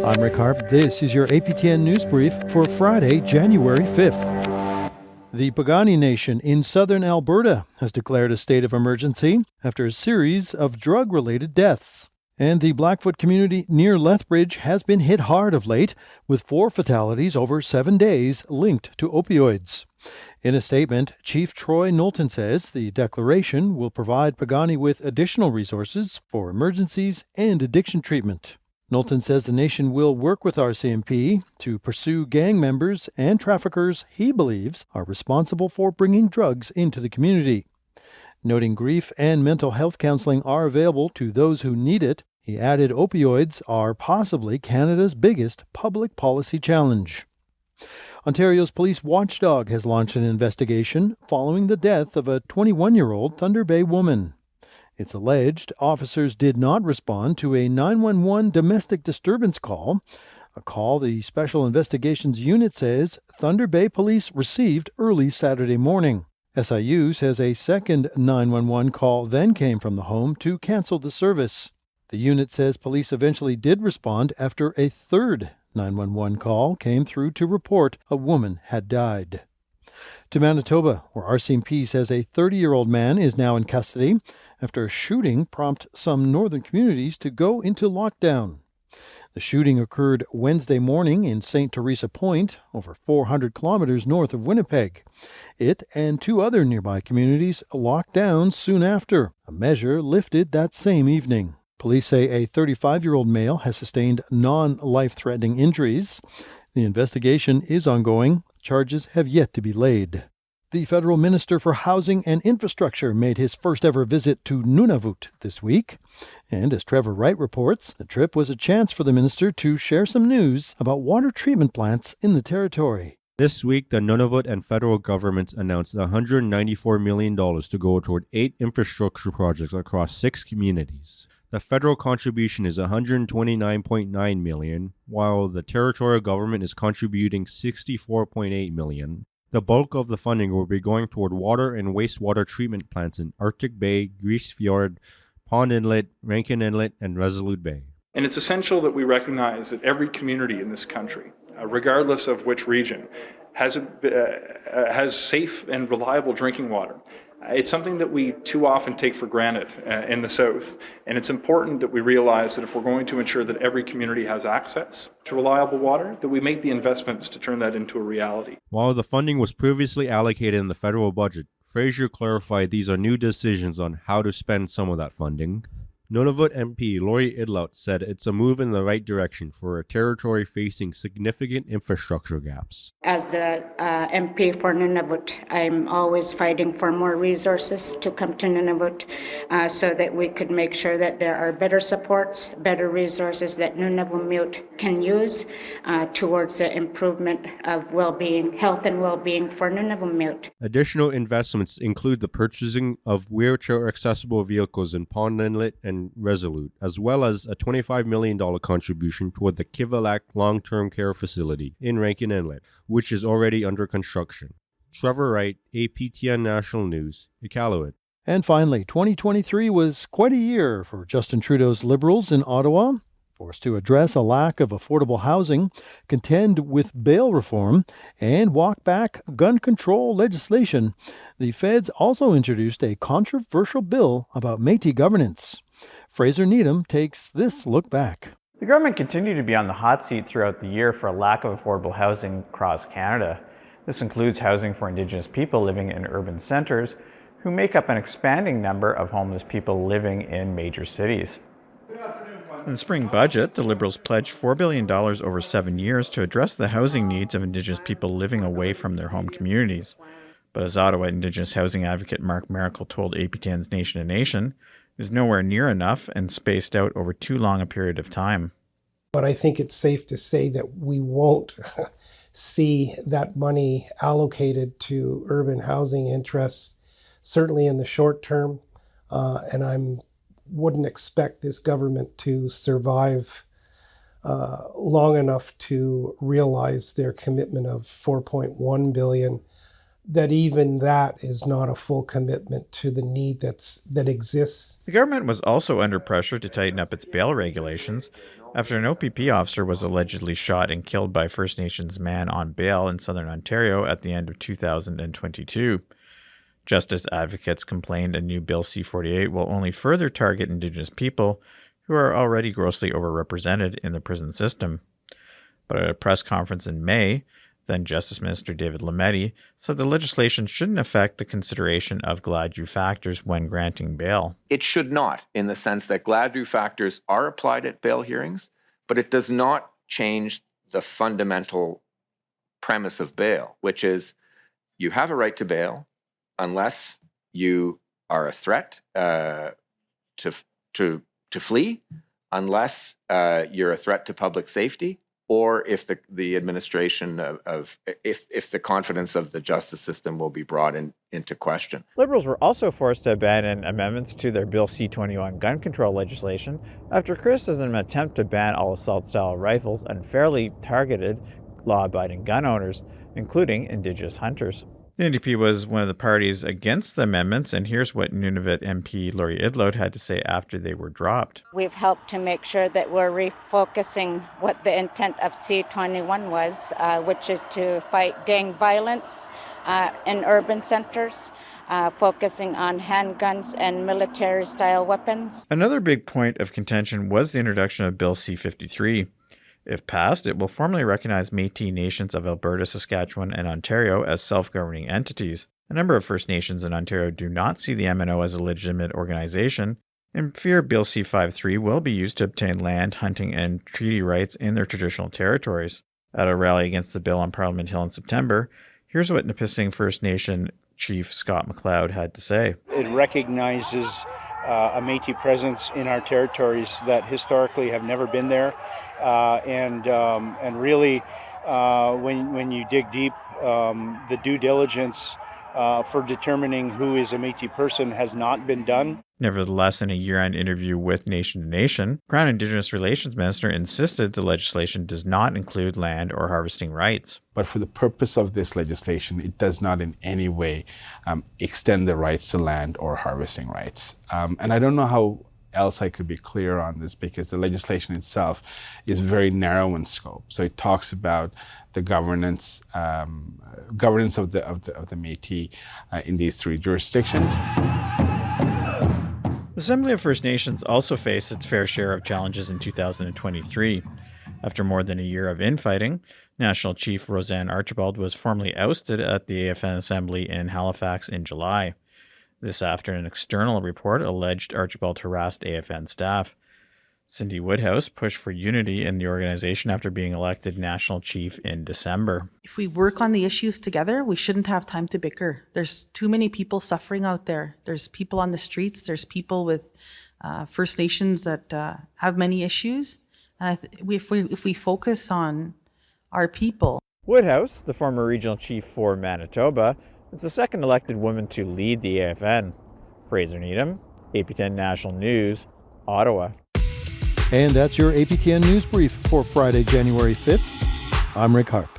I'm Rick Harp. This is your APTN News Brief for Friday, January 5th. The Piikani Nation in southern Alberta has declared a state of emergency after a series of drug-related deaths. And the Blackfoot community near Lethbridge has been hit hard of late, with 4 fatalities over 7 days linked to opioids. In a statement, Chief Troy Knowlton says the declaration will provide Piikani with additional resources for emergencies and addiction treatment. Knowlton says the nation will work with RCMP to pursue gang members and traffickers he believes are responsible for bringing drugs into the community. Noting grief and mental health counseling are available to those who need it, he added opioids are possibly Canada's biggest public policy challenge. Ontario's police watchdog has launched an investigation following the death of a 21-year-old Thunder Bay woman. It's alleged officers did not respond to a 911 domestic disturbance call, a call the Special Investigations Unit says Thunder Bay police received early Saturday morning. SIU says a second 911 call then came from the home to cancel the service. The unit says police eventually did respond after a third 911 call came through to report a woman had died. To Manitoba, where RCMP says a 30-year-old man is now in custody after a shooting prompted some northern communities to go into lockdown. The shooting occurred Wednesday morning in St. Teresa Point, over 400 kilometers north of Winnipeg. It and 2 other nearby communities locked down soon after, a measure lifted that same evening. Police say a 35-year-old male has sustained non-life-threatening injuries. The investigation is ongoing. Charges have yet to be laid. The federal minister for Housing and Infrastructure made his first-ever visit to Nunavut this week. And as Trevor Wright reports, the trip was a chance for the minister to share some news about water treatment plants in the territory. This week, the Nunavut and federal governments announced $194 million to go toward 8 infrastructure projects across 6 communities. The federal contribution is $129.9 million, while the territorial government is contributing $64.8 million. The bulk of the funding will be going toward water and wastewater treatment plants in Arctic Bay, Grise Fjord, Pond Inlet, Rankin Inlet, and Resolute Bay. And it's essential that we recognize that every community in this country, regardless of which region, has safe and reliable drinking water. It's something that we too often take for granted in the South, and it's important that we realize that if we're going to ensure that every community has access to reliable water, that we make the investments to turn that into a reality. While the funding was previously allocated in the federal budget, Fraser clarified these are new decisions on how to spend some of that funding. Nunavut MP Lori Idlaut said it's a move in the right direction for a territory facing significant infrastructure gaps. As the MP for Nunavut, I'm always fighting for more resources to come to Nunavut so that we could make sure that there are better supports, better resources that Nunavut can use towards the improvement of well-being, health and well-being for Nunavut. Additional investments include the purchasing of wheelchair-accessible vehicles in Pond Inlet and Resolute, as well as a $25 million contribution toward the Kivalak long-term care facility in Rankin Inlet, which is already under construction. Trevor Wright, APTN National News, Iqaluit. And finally, 2023 was quite a year for Justin Trudeau's Liberals in Ottawa. Forced to address a lack of affordable housing, contend with bail reform, and walk back gun control legislation, the feds also introduced a controversial bill about Métis governance. Fraser Needham takes this look back. The government continued to be on the hot seat throughout the year for a lack of affordable housing across Canada. This includes housing for Indigenous people living in urban centres, who make up an expanding number of homeless people living in major cities. In the spring budget, the Liberals pledged $4 billion over 7 years to address the housing needs of Indigenous people living away from their home communities. But as Ottawa Indigenous housing advocate Mark Maracle told APTN's Nation to Nation, it is nowhere near enough and spaced out over too long a period of time. But I think it's safe to say that we won't see that money allocated to urban housing interests, certainly in the short term, and I wouldn't expect this government to survive long enough to realize their commitment of $4.1 billion, that even that is not a full commitment to the need that exists. The government was also under pressure to tighten up its bail regulations. after an OPP officer was allegedly shot and killed by First Nations man on bail in southern Ontario at the end of 2022. Justice advocates complained a new Bill C-48 will only further target Indigenous people who are already grossly overrepresented in the prison system. But at a press conference in May, then Justice Minister David Lametti said the legislation shouldn't affect the consideration of Gladue factors when granting bail. It should not, in the sense that Gladue factors are applied at bail hearings, but it does not change the fundamental premise of bail, which is you have a right to bail unless you are a threat to flee, unless you're a threat to public safety, or if the administration if the confidence of the justice system will be brought into question. Liberals were also forced to abandon amendments to their Bill C-21 gun control legislation after criticism of an attempt to ban all assault-style rifles unfairly targeted law-abiding gun owners, including Indigenous hunters. The NDP was one of the parties against the amendments, and here's what Nunavut MP Laurie Idlot had to say after they were dropped. We've helped to make sure that we're refocusing what the intent of C-21 was, which is to fight gang violence in urban centers, focusing on handguns and military-style weapons. Another big point of contention was the introduction of Bill C-53. If passed, it will formally recognize Métis nations of Alberta, Saskatchewan, and Ontario as self-governing entities. A number of First Nations in Ontario do not see the MNO as a legitimate organization and fear Bill C-53 will be used to obtain land, hunting, and treaty rights in their traditional territories. At a rally against the bill on Parliament Hill in September, here's what Nipissing First Nation Chief Scott McLeod had to say. It recognizes a Métis presence in our territories that historically have never been there, and really, when you dig deep, the due diligence for determining who is a Métis person has not been done. Nevertheless, in a year-end interview with Nation to Nation, Crown Indigenous Relations Minister insisted the legislation does not include land or harvesting rights. But for the purpose of this legislation, it does not in any way extend the rights to land or harvesting rights. And I don't know how else I could be clear on this, because the legislation itself is very narrow in scope. So it talks about the governance of the Métis in these three jurisdictions. The Assembly of First Nations also faced its fair share of challenges in 2023. After more than a year of infighting, National Chief Roseanne Archibald was formally ousted at the AFN Assembly in Halifax in July. This after an external report alleged Archibald harassed AFN staff. Cindy Woodhouse pushed for unity in the organization after being elected national chief in December. If we work on the issues together, we shouldn't have time to bicker. There's too many people suffering out there. There's people on the streets. There's people with First Nations that have many issues. And if we focus on our people. Woodhouse, the former regional chief for Manitoba, is the second elected woman to lead the AFN. Fraser Needham, APTN National News, Ottawa. And that's your APTN News Brief for Friday, January 5th. I'm Rick Harp.